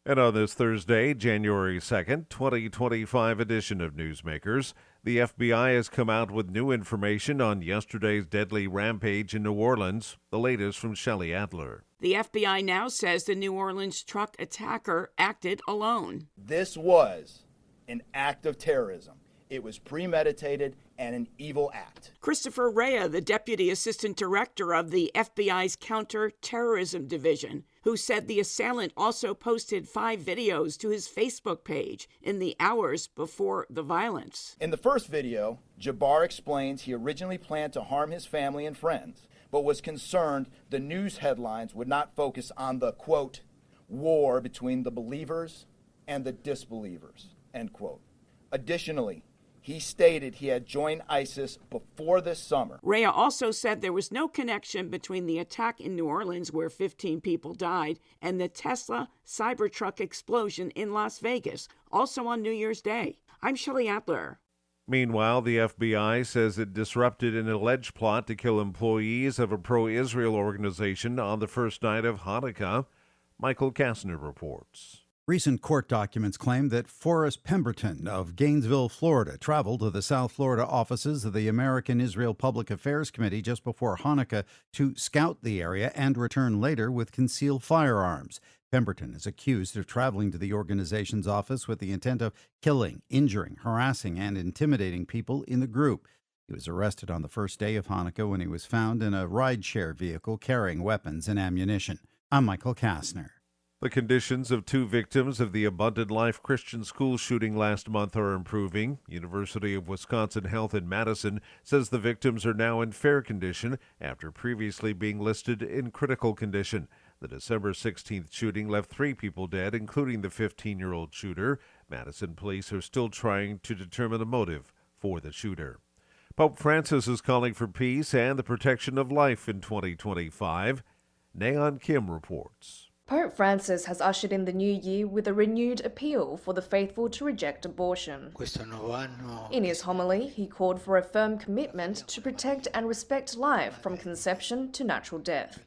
And on this Thursday, January 2nd, 2025 edition of Newsmakers, the FBI has come out with new information on yesterday's deadly rampage in New Orleans. The latest from Shelley Adler. The FBI now says the New Orleans truck attacker acted alone. This was an act of terrorism. It was premeditated and an evil act. Christopher Rea, the Deputy Assistant Director of the FBI's Counter-Terrorism Division, who said the assailant also posted 5 videos to his Facebook page in the hours before the violence. In the first video, Jabbar explains he originally planned to harm his family and friends, but was concerned the news headlines would not focus on the, quote, war between the believers and the disbelievers, end quote. Additionally, he stated he had joined ISIS before this summer. Rea also said there was no connection between the attack in New Orleans, where 15 people died, and the Tesla Cybertruck explosion in Las Vegas, also on New Year's Day. I'm Shelley Adler. Meanwhile, the FBI says it disrupted an alleged plot to kill employees of a pro-Israel organization on the first night of Hanukkah. Michael Kastner reports. Recent court documents claim that Forrest Pemberton of Gainesville, Florida, traveled to the South Florida offices of the American Israel Public Affairs Committee just before Hanukkah to scout the area and return later with concealed firearms. Pemberton is accused of traveling to the organization's office with the intent of killing, injuring, harassing, and intimidating people in the group. He was arrested on the first day of Hanukkah when he was found in a rideshare vehicle carrying weapons and ammunition. I'm Michael Kastner. The conditions of 2 victims of the Abundant Life Christian school shooting last month are improving. University of Wisconsin Health in Madison says the victims are now in fair condition after previously being listed in critical condition. The December 16th shooting left 3 people dead, including the 15-year-old shooter. Madison police are still trying to determine the motive for the shooter. Pope Francis is calling for peace and the protection of life in 2025. Naeun Kim reports. Pope Francis has ushered in the new year with a renewed appeal for the faithful to reject abortion. In his homily, he called for a firm commitment to protect and respect life from conception to natural death.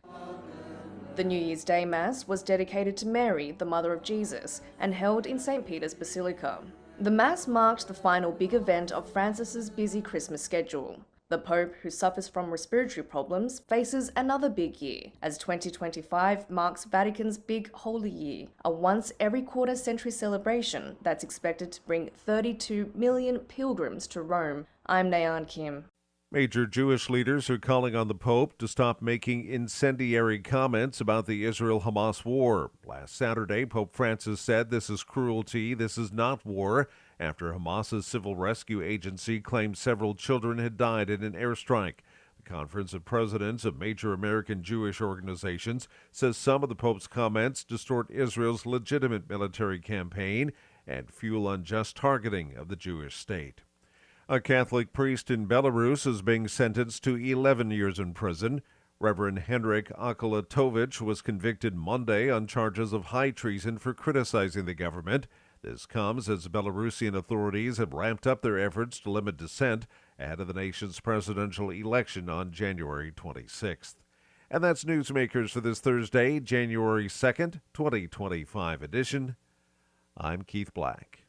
The New Year's Day Mass was dedicated to Mary, the Mother of Jesus, and held in St. Peter's Basilica. The Mass marked the final big event of Francis's busy Christmas schedule. The Pope, who suffers from respiratory problems, faces another big year, as 2025 marks Vatican's Big Holy Year, a once-every-quarter-century celebration that's expected to bring 32 million pilgrims to Rome. I'm Naeun Kim. Major Jewish leaders are calling on the Pope to stop making incendiary comments about the Israel-Hamas war. Last Saturday, Pope Francis said this is cruelty, this is not war, after Hamas's civil rescue agency claimed several children had died in an airstrike. The Conference of Presidents of major American Jewish organizations says some of the Pope's comments distort Israel's legitimate military campaign and fuel unjust targeting of the Jewish state. A Catholic priest in Belarus is being sentenced to 11 years in prison. Reverend Henryk Akalatovich was convicted Monday on charges of high treason for criticizing the government. This comes as Belarusian authorities have ramped up their efforts to limit dissent ahead of the nation's presidential election on January 26th. And that's Newsmakers for this Thursday, January 2nd, 2025 edition. I'm Keith Black.